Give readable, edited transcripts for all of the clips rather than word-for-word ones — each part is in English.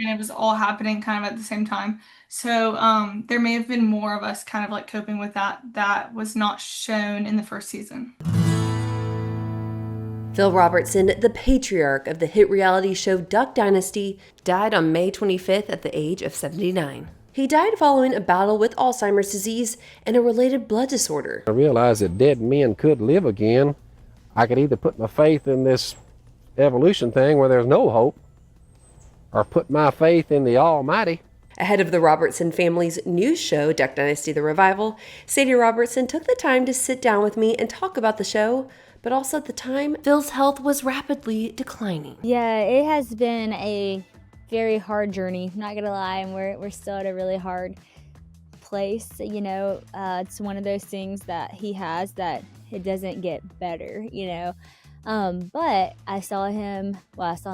and it was all happening kind of at the same time. So there may have been more of us kind of like coping with that was not shown in the first season. Phil Robertson, the patriarch of the hit reality show Duck Dynasty, died on May 25th at the age of 79. He died following a battle with Alzheimer's disease and a related blood disorder. I realized that dead men could live again. I could either put my faith in this evolution thing where there's no hope, or put my faith in the Almighty. Ahead of the Robertson family's new show, Duck Dynasty The Revival, Sadie Robertson took the time to sit down with me and talk about the show, but also at the time, Phil's health was rapidly declining. Yeah, it has been a very hard journey, not gonna lie, and we're still at a really hard place. It's one of those things that he has that it doesn't get better. But I saw him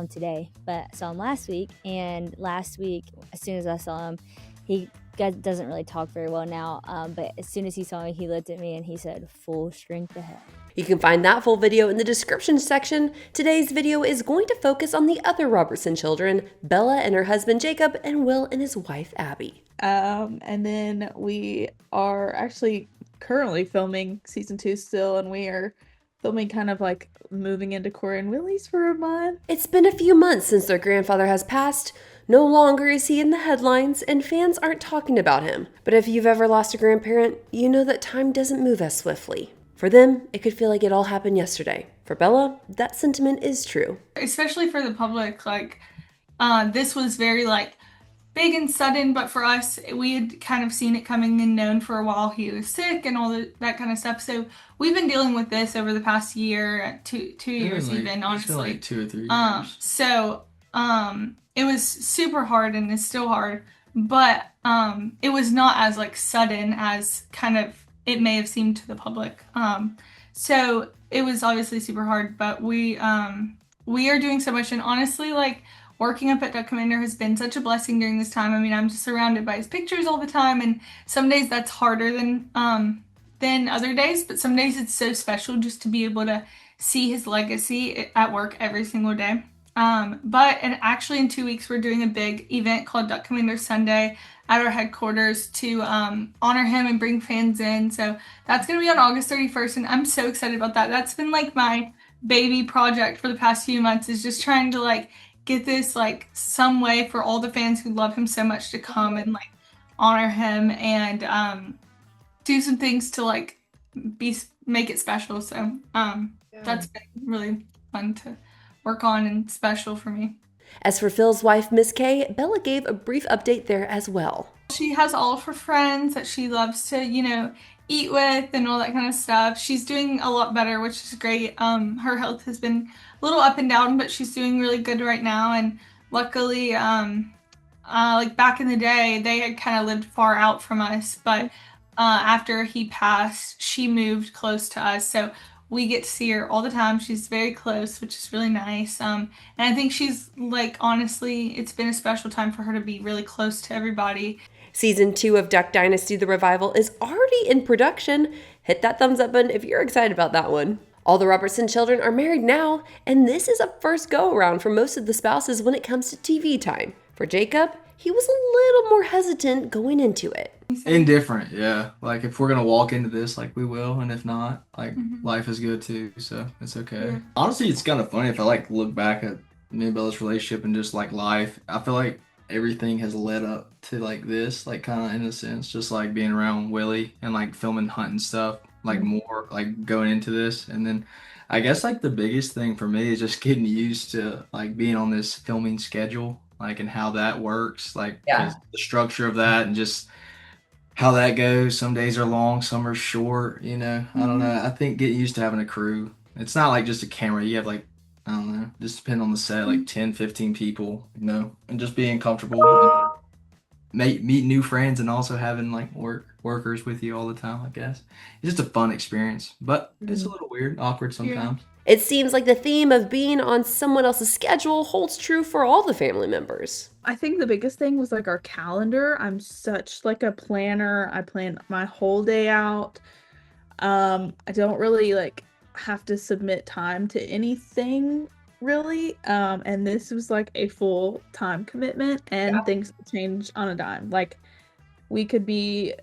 today, but I saw him last week, and last week, as soon as I saw him, he doesn't really talk very well now, but as soon as he saw me, he looked at me and he said, "Full strength ahead." You can find that full video in the description section. Today's video is going to focus on the other Robertson children, Bella and her husband Jacob, and Will and his wife Abby. And then we are actually currently filming season 2 still, and we are filming kind of like moving into Corey and Willie's for a month. It's been a few months since their grandfather has passed. No longer is he in the headlines, and fans aren't talking about him. But if you've ever lost a grandparent, you know that time doesn't move as swiftly. For them, it could feel like it all happened yesterday. For Bella, that sentiment is true. Especially for the public, this was very big and sudden, but for us, we had kind of seen it coming and known for a while he was sick and that kind of stuff. So we've been dealing with this over the past year, two years even, honestly. It's been like 2 or 3 years. So it was super hard and it's still hard, but it was not as sudden as kind of it may have seemed to the public. So it was obviously super hard, but we are doing so much, and honestly, working up at Duck Commander has been such a blessing during this time. I mean, I'm just surrounded by his pictures all the time, and some days that's harder than other days, but some days it's so special just to be able to see his legacy at work every single day. And actually in 2 weeks, we're doing a big event called Duck Commander Sunday at our headquarters to honor him and bring fans in. So that's going to be on August 31st, and I'm so excited about that. That's been my baby project for the past few months, is just trying to get this some way for all the fans who love him so much to come and honor him and do some things to make it special. So that's been really fun to work on and special for me. As for Phil's wife, Miss Kay, Bella gave a brief update there as well. She has all of her friends that she loves to, eat with and all that kind of stuff. She's doing a lot better, which is great. Her health has been a little up and down, but she's doing really good right now. And luckily, back in the day, they had kind of lived far out from us, but after he passed, she moved close to us. So we get to see her all the time. She's very close, which is really nice. And I think she's honestly, it's been a special time for her to be really close to everybody. Season 2 of Duck Dynasty The Revival is already in production. Hit that thumbs up button if you're excited about that one. All the Robertson children are married now, and this is a first go-around for most of the spouses when it comes to TV time. For Jacob, he was a little more hesitant going into it. Indifferent, yeah. If we're gonna walk into this, we will, and if not, life is good too, so it's okay. Yeah. Honestly, it's kind of funny if I look back at me and Bella's relationship and just life. I feel like everything has led up to this, kind of in a sense, just being around Willie and filming hunting stuff, more going into this, and then I guess the biggest thing for me is just getting used to being on this filming schedule, and how that works, the structure of that, and just how that goes. Some days are long, some are short, I don't know. I think getting used to having a crew. It's not just a camera. You have I don't know, just depend on the set, 10, 15 people, and just being comfortable and meet new friends, and also having workers with you all the time, I guess. It's just a fun experience, but it's a little weird, awkward sometimes. Yeah. It seems like the theme of being on someone else's schedule holds true for all the family members. I think the biggest thing was our calendar. I'm such a planner. I plan my whole day out. I don't really have to submit time to anything really. And this was like a full-time commitment, and things could change on a dime. Like we could be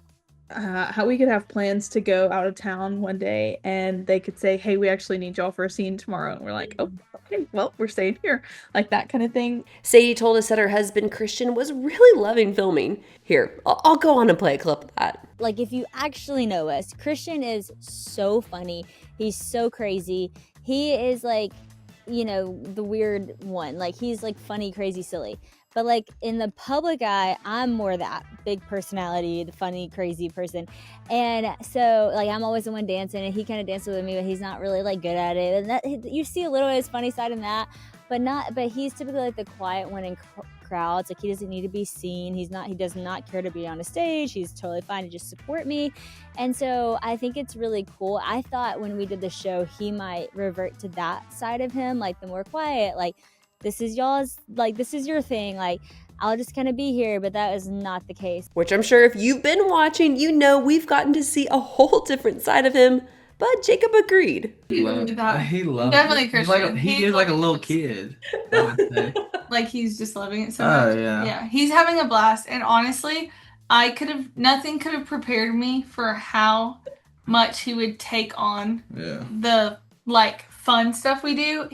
how we could have plans to go out of town one day and they could say, hey, we actually need y'all for a scene tomorrow, and we're like, oh, okay, well, we're staying here, like that kind of thing. Sadie told us that her husband Christian was really loving filming. Here, I'll go on and play a clip of that. Like, if you actually know us, Christian is so funny. He's so crazy. He is like, you know, the weird one. Like, he's like funny, crazy, silly. But like in the public eye, I'm more that big personality, the funny, crazy person. And so like I'm always the one dancing, and he kind of dances with me, but he's not really like good at it. And that you see a little of his funny side in that, but he's typically like the quiet one in crowds. Like he doesn't need to be seen. He does not care to be on a stage. He's totally fine to just support me. And so I think it's really cool. I thought when we did the show, he might revert to that side of him, like the more quiet, like this is y'all's, like this is your thing, like I'll just kind of be here, but that is not the case. Which I'm sure if you've been watching, you know we've gotten to see a whole different side of him, but Jacob agreed. He loves Definitely it. Christian. He is like a little kid, I would say. Like he's just loving it so much. Yeah. Yeah, he's having a blast, and honestly, nothing could have prepared me for how much he would take on the like fun stuff we do.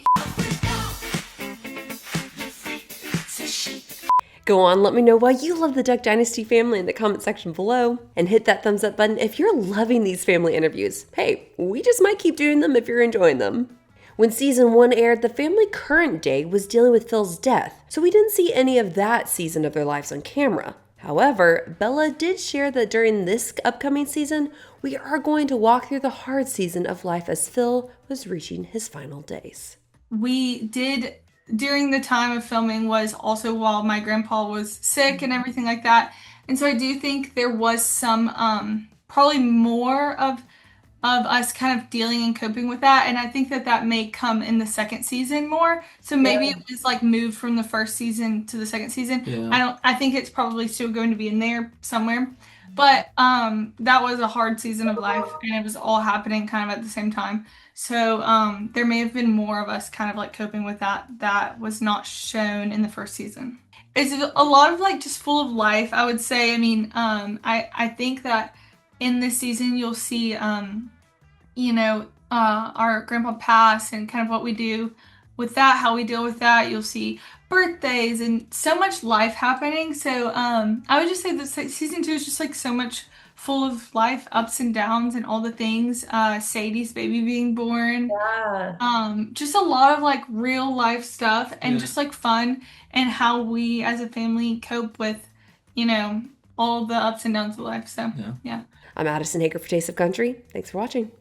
Go on, let me know why you love the Duck Dynasty family in the comment section below, and hit that thumbs up button if you're loving these family interviews. Hey, we just might keep doing them if you're enjoying them. When season 1 aired, the family current day was dealing with Phil's death, so we didn't see any of that season of their lives on camera. However, Bella did share that during this upcoming season, we are going to walk through the hard season of life as Phil was reaching his final days. We did, during the time of filming, was also while my grandpa was sick and everything like that. And so I do think there was some, probably more of us kind of dealing and coping with that. And I think that may come in the second season more. So maybe it was like moved from the first season to the second season. Yeah. I think it's probably still going to be in there somewhere. But that was a hard season of life, and it was all happening kind of at the same time. So there may have been more of us kind of like coping with that was not shown in the first season. It's a lot of like just full of life, I would say. I mean, I think that in this season you'll see, our grandpa pass and kind of what we do with that, how we deal with that. You'll see birthdays and so much life happening. So I would just say that season 2 is just like so much full of life, ups and downs and all the things. Sadie's baby being born. Just a lot of like real life stuff and just like fun, and how we as a family cope with, all the ups and downs of life. So yeah. I'm Adison Haager for Taste of Country. Thanks for watching.